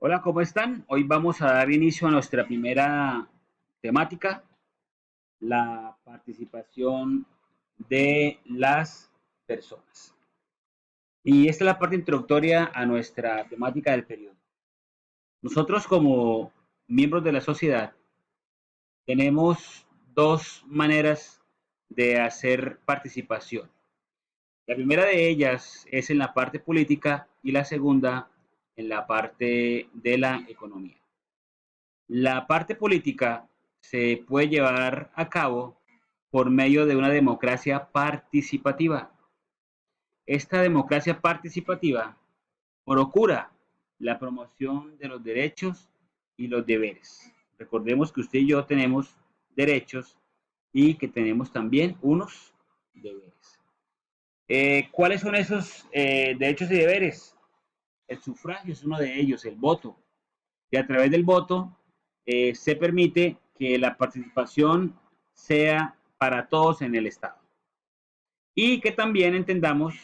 Hola, ¿cómo están? Hoy vamos a dar inicio a nuestra primera temática, la participación de las personas. Y esta es la parte introductoria a nuestra temática del periodo. Nosotros como miembros de la sociedad tenemos dos maneras de hacer participación. La primera de ellas es en la parte política y la segunda en la parte de la economía. La parte política se puede llevar a cabo por medio de una democracia participativa. Esta democracia participativa procura la promoción de los derechos y los deberes. Recordemos que usted y yo tenemos derechos y que tenemos también unos deberes. ¿Cuáles son esos derechos y deberes? El sufragio es uno de ellos, el voto. Y a través del voto se permite que la participación sea para todos en el Estado. Y que también entendamos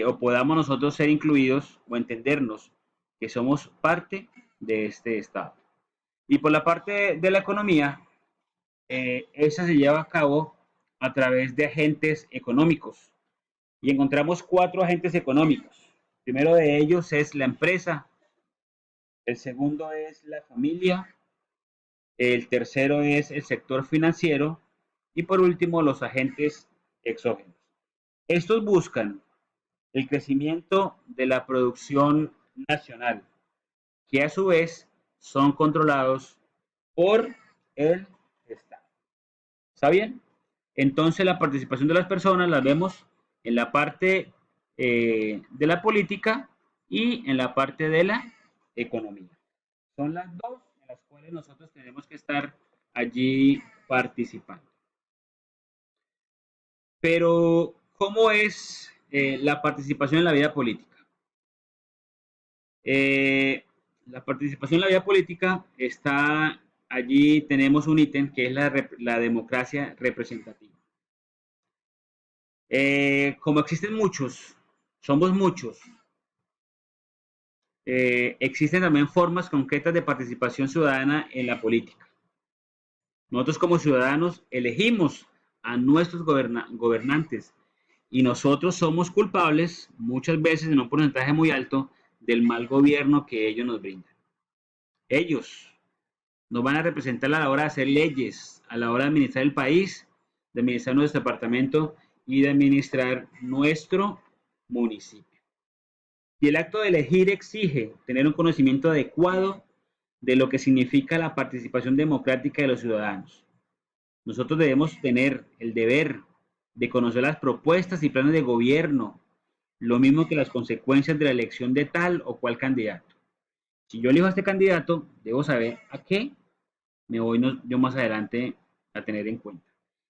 o podamos nosotros ser incluidos o entendernos que somos parte de este Estado. Y por la parte de la economía, esa se lleva a cabo a través de agentes económicos. Y encontramos cuatro agentes económicos. El primero de ellos es la empresa, el segundo es la familia, el tercero es el sector financiero y por último los agentes exógenos. Estos buscan el crecimiento de la producción nacional, que a su vez son controlados por el Estado. ¿Está bien? Entonces la participación de las personas la vemos en la parte de la política y en la parte de la economía. Son las dos en las cuales nosotros tenemos que estar allí participando. Pero, ¿cómo es la participación en la vida política? Eh, la participación en la vida política está allí, tenemos un ítem que es la democracia representativa. Como existen muchos, somos muchos, existen también formas concretas de participación ciudadana en la política. Nosotros como ciudadanos elegimos a nuestros gobernantes y nosotros somos culpables muchas veces en un porcentaje muy alto del mal gobierno que ellos nos brindan. Ellos nos van a representar a la hora de hacer leyes, a la hora de administrar el país, de administrar nuestro departamento y de administrar nuestro municipio. Y el acto de elegir exige tener un conocimiento adecuado de lo que significa la participación democrática de los ciudadanos. Nosotros debemos tener el deber de conocer las propuestas y planes de gobierno, lo mismo que las consecuencias de la elección de tal o cual candidato. Si yo elijo a este candidato, debo saber a qué me voy yo más adelante a tener en cuenta.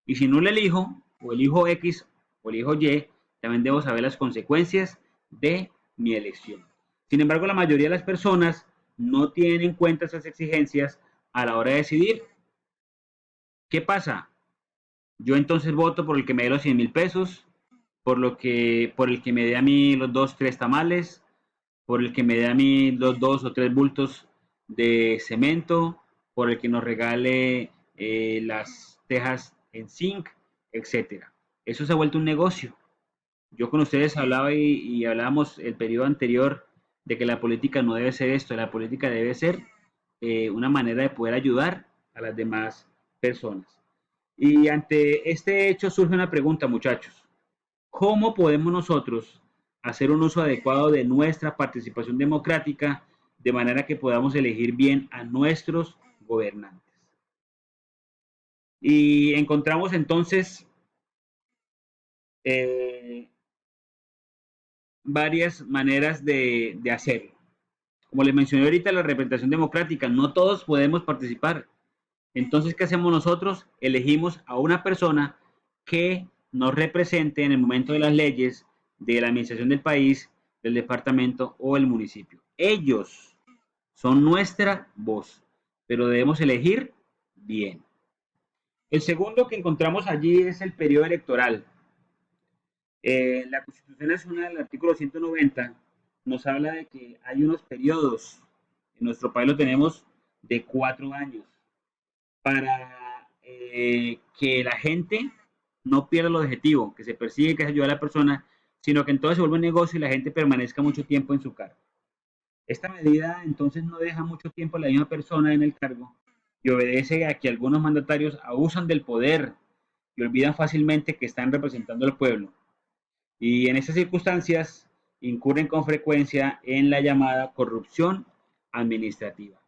Y si no lo elijo, o elijo X o elijo Y, también debo saber las consecuencias de mi elección. Sin embargo, la mayoría de las personas no tienen en cuenta esas exigencias a la hora de decidir. ¿Qué pasa? Yo entonces voto por el que me dé los 100.000 pesos, por el que me dé a mí los dos, tres tamales, por el que me dé a mí los dos o tres bultos de cemento, por el que nos regale las tejas en zinc, etcétera. Eso se ha vuelto un negocio. Yo con ustedes hablaba y hablábamos el periodo anterior de que la política no debe ser esto, la política debe ser una manera de poder ayudar a las demás personas. Y ante este hecho surge una pregunta, muchachos. ¿Cómo podemos nosotros hacer un uso adecuado de nuestra participación democrática de manera que podamos elegir bien a nuestros gobernantes? Y encontramos entonces eh, varias maneras de hacerlo. Como les mencioné ahorita, la representación democrática, no todos podemos participar. Entonces, ¿qué hacemos nosotros? Elegimos a una persona que nos represente en el momento de las leyes, de la administración del país, del departamento o el municipio. Ellos son nuestra voz, pero debemos elegir bien. El segundo que encontramos allí es el periodo electoral. La Constitución Nacional, el artículo 190, nos habla de que hay unos periodos En nuestro país lo tenemos de 4 años para que la gente no pierda el objetivo, que se persigue, que se ayude a la persona, sino que entonces se vuelve un negocio y la gente permanezca mucho tiempo en su cargo. Esta medida entonces no deja mucho tiempo a la misma persona en el cargo y obedece a que algunos mandatarios abusan del poder y olvidan fácilmente que están representando al pueblo. Y en esas circunstancias incurren con frecuencia en la llamada corrupción administrativa.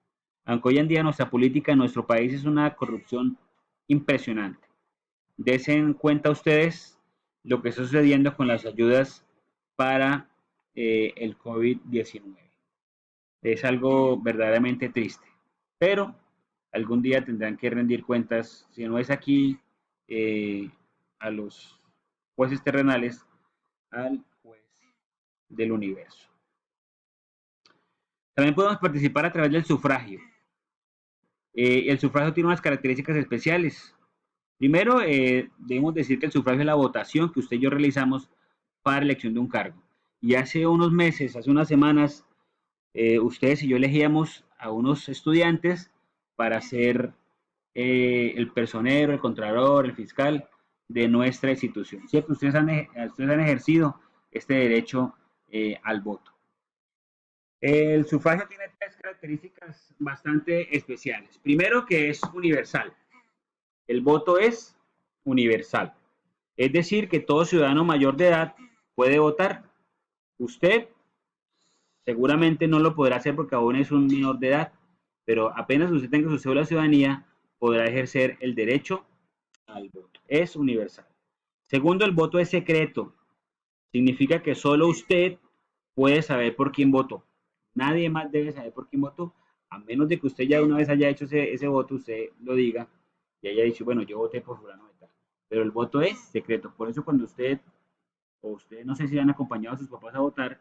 Aunque hoy en día nuestra política en nuestro país es una corrupción impresionante. Desen cuenta ustedes lo que está sucediendo con las ayudas para el COVID-19. Es algo verdaderamente triste, pero algún día tendrán que rendir cuentas, si no es aquí, eh, a los jueces terrenales, al juez del universo. También podemos participar a través del sufragio. El sufragio tiene unas características especiales. Primero, debemos decir que el sufragio es la votación que usted y yo realizamos para elección de un cargo. Y hace unos meses, hace unas semanas, ustedes y yo elegíamos a unos estudiantes para ser el personero, el contralor, el fiscal de nuestra institución. ¿Cierto? Ustedes han ejercido este derecho al voto. El sufragio tiene tres características bastante especiales. Primero, que es universal. El voto es universal. Es decir, que todo ciudadano mayor de edad puede votar. Usted seguramente no lo podrá hacer porque aún es un menor de edad, pero apenas usted tenga su cédula de ciudadanía, podrá ejercer el derecho al voto. Es universal. Segundo, el voto es secreto. Significa que solo usted puede saber por quién votó. Nadie más debe saber por quién votó, a menos de que usted ya una vez haya hecho ese voto, usted lo diga y haya dicho, bueno, yo voté por fulano de tal. Pero el voto es secreto. Por eso cuando usted, o ustedes no sé si han acompañado a sus papás a votar,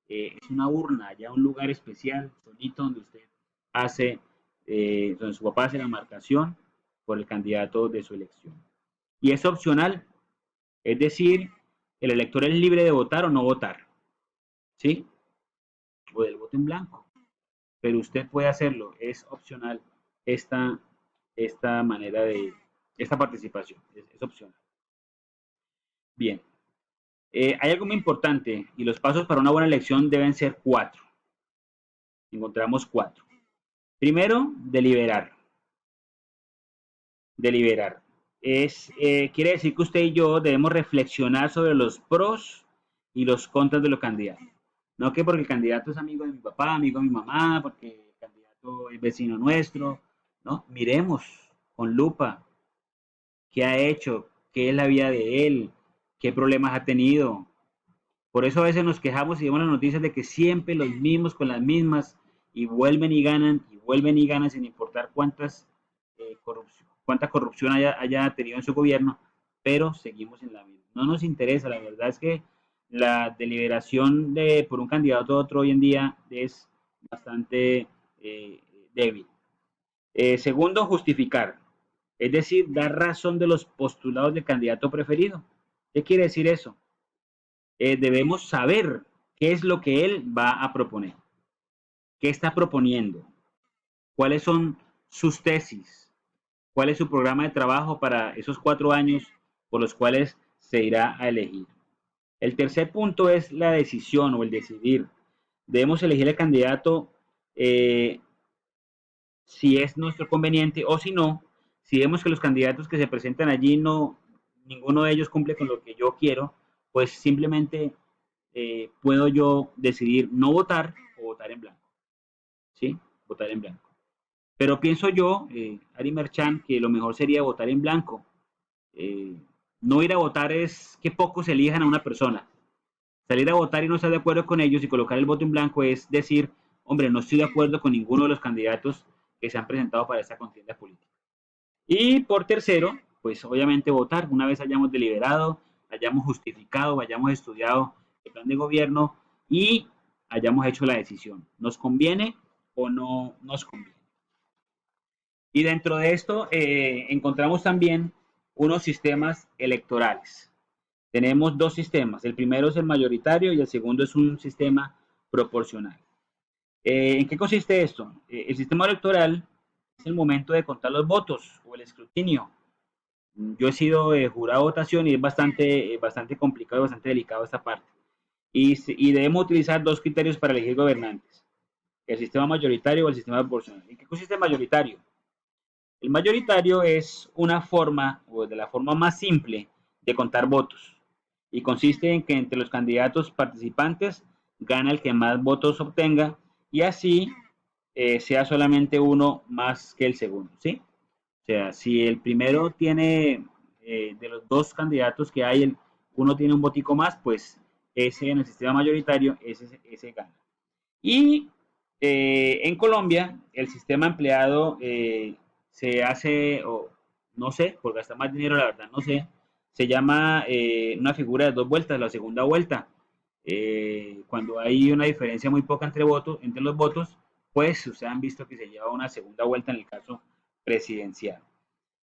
es una urna, ya un lugar especial, solito, donde usted hace, donde su papá hace la marcación por el candidato de su elección. Y es opcional, es decir, el elector es libre de votar o no votar, ¿sí? O del voto en blanco, pero usted puede hacerlo, es opcional esta, esta manera de, esta participación, es opcional. Bien, hay algo muy importante y los pasos para una buena elección deben ser 4. Encontramos 4. Primero, deliberar. Deliberar. Quiere decir que usted y yo debemos reflexionar sobre los pros y los contras de los candidatos. No que porque el candidato es amigo de mi papá, amigo de mi mamá, porque el candidato es vecino nuestro. No, miremos con lupa qué ha hecho, qué es la vida de él, qué problemas ha tenido. Por eso a veces nos quejamos y vemos las noticias de que siempre los mismos con las mismas y vuelven y vuelven y ganan sin importar cuánta corrupción haya tenido en su gobierno, pero seguimos en la misma. No nos interesa, la verdad es que la deliberación por un candidato a otro hoy en día es bastante eh, débil. Segundo, justificar, es decir, dar razón de los postulados del candidato preferido. ¿Qué quiere decir eso? Debemos saber qué es lo que él va a proponer, qué está proponiendo, cuáles son sus tesis, cuál es su programa de trabajo para esos 4 años por los cuales se irá a elegir. El tercer punto es la decisión o el decidir. Debemos elegir el candidato si es nuestro conveniente o si no, si vemos que los candidatos que se presentan allí ninguno de ellos cumple con lo que yo quiero, pues simplemente puedo yo decidir no votar o votar en blanco. ¿Sí? Votar en blanco. Pero pienso yo, Ari Merchan, que lo mejor sería votar en blanco. Eh, no ir a votar es que pocos elijan a una persona. Salir a votar y no estar de acuerdo con ellos y colocar el voto en blanco es decir, hombre, no estoy de acuerdo con ninguno de los candidatos que se han presentado para esta contienda política. Y por tercero, pues obviamente votar. Una vez hayamos deliberado, hayamos justificado, hayamos estudiado el plan de gobierno y hayamos hecho la decisión. ¿Nos conviene o no nos conviene? Y dentro de esto encontramos también unos sistemas electorales. Tenemos dos sistemas. El primero es el mayoritario y el segundo es un sistema proporcional. ¿En qué consiste esto? El sistema electoral es el momento de contar los votos o el escrutinio. Yo he sido jurado de votación y es bastante complicado y bastante delicado esta parte. Y debemos utilizar dos criterios para elegir gobernantes, el sistema mayoritario o el sistema proporcional. ¿En qué consiste el mayoritario? El mayoritario es una forma, o de la forma más simple, de contar votos. Y consiste en que entre los candidatos participantes gana el que más votos obtenga y así sea solamente uno más que el segundo, ¿sí? O sea, si el primero tiene, de los dos candidatos que hay, uno tiene un votico más, pues ese en el sistema mayoritario, ese gana. Y en Colombia, el sistema empleado se hace, o no sé, por gastar más dinero, la verdad, no sé, se llama una figura de dos vueltas, la segunda vuelta. Cuando hay una diferencia muy poca entre los votos, pues ustedes han visto que se lleva una segunda vuelta en el caso presidencial.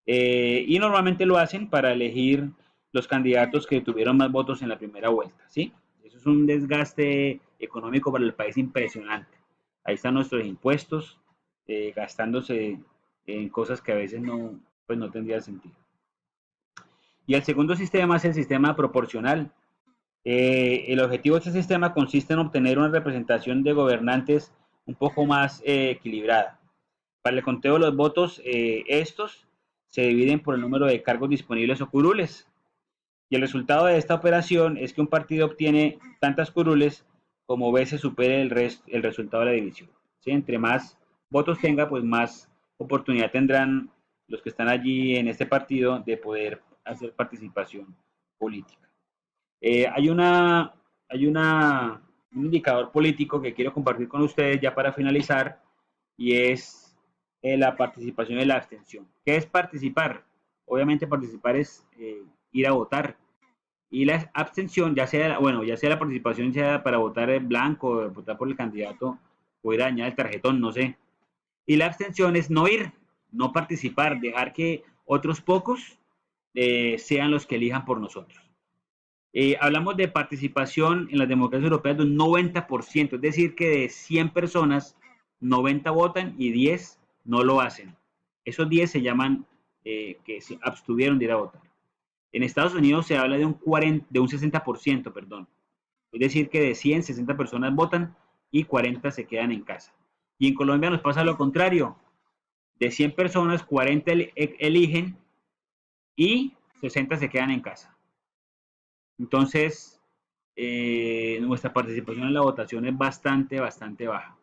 Y normalmente lo hacen para elegir los candidatos que tuvieron más votos en la primera vuelta, ¿sí? Eso es un desgaste económico para el país impresionante. Ahí están nuestros impuestos gastándose en cosas que a veces no, pues no tendría sentido. Y el segundo sistema es el sistema proporcional. El objetivo de este sistema consiste en obtener una representación de gobernantes un poco más equilibrada. Para el conteo de los votos, estos se dividen por el número de cargos disponibles o curules. Y el resultado de esta operación es que un partido obtiene tantas curules como veces supere el resultado de la división. ¿Sí? Entre más votos tenga, pues más oportunidad tendrán los que están allí en este partido de poder hacer participación política. Hay un indicador político que quiero compartir con ustedes ya para finalizar y es la participación y la abstención. ¿Qué es participar? Obviamente participar es ir a votar y la abstención, ya sea la participación sea para votar en blanco, votar por el candidato o ir a dañar el tarjetón, no sé. Y la abstención es no ir, no participar, dejar que otros pocos sean los que elijan por nosotros. Hablamos de participación en las democracias europeas de un 90%, es decir, que de 100 personas, 90 votan y 10 no lo hacen. Esos 10 se llaman que se abstuvieron de ir a votar. En Estados Unidos se habla de un 60%, perdón. Es decir, que de 100, 60 personas votan y 40 se quedan en casa. Y en Colombia nos pasa lo contrario. De 100 personas, 40 eligen y 60 se quedan en casa. Entonces, nuestra participación en la votación es bastante baja.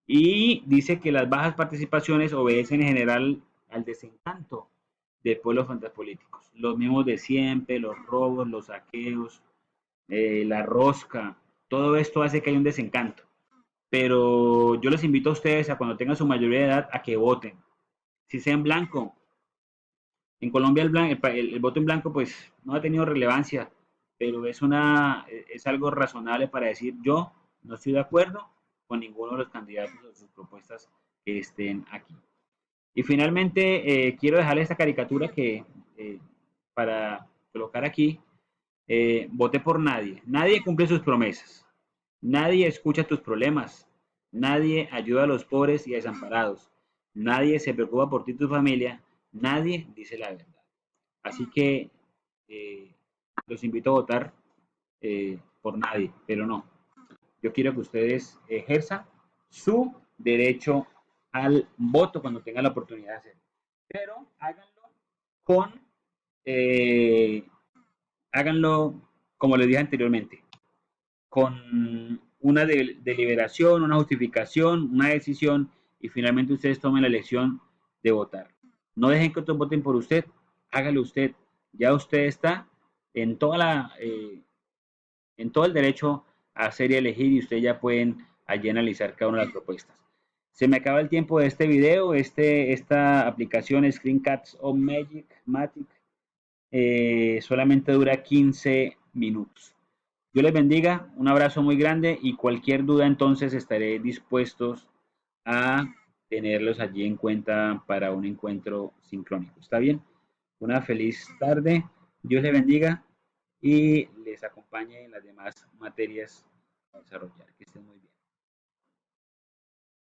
Y dice que las bajas participaciones obedecen en general al desencanto del pueblo frente a políticos. Los mismos de siempre, los robos, los saqueos, la rosca, todo esto hace que haya un desencanto. Pero yo les invito a ustedes a cuando tengan su mayoría de edad a que voten. Si sea en blanco, en Colombia el voto en blanco pues no ha tenido relevancia, pero es algo razonable para decir yo no estoy de acuerdo con ninguno de los candidatos o sus propuestas que estén aquí. Y finalmente quiero dejarle esta caricatura eh, para colocar aquí, voté por nadie. Nadie cumple sus promesas. Nadie escucha tus problemas. Nadie ayuda a los pobres y desamparados. Nadie se preocupa por ti y tu familia. Nadie dice la verdad. Así que eh, los invito a votar por nadie, pero no. Yo quiero que ustedes ejerzan su derecho al voto cuando tengan la oportunidad de hacerlo. Pero con, eh, háganlo como les dije anteriormente, con una deliberación, una justificación, una decisión y finalmente ustedes tomen la elección de votar. No dejen que otros voten por usted, hágalo usted. Ya usted está en en todo el derecho a hacer y elegir y ustedes ya pueden allí analizar cada una de las propuestas. Se me acaba el tiempo de este video, esta aplicación Screencats of Matic solamente dura 15 minutos. Dios les bendiga, un abrazo muy grande y cualquier duda entonces estaré dispuestos a tenerlos allí en cuenta para un encuentro sincrónico. ¿Está bien? Una feliz tarde, Dios les bendiga y les acompañe en las demás materias a desarrollar. Que estén muy bien.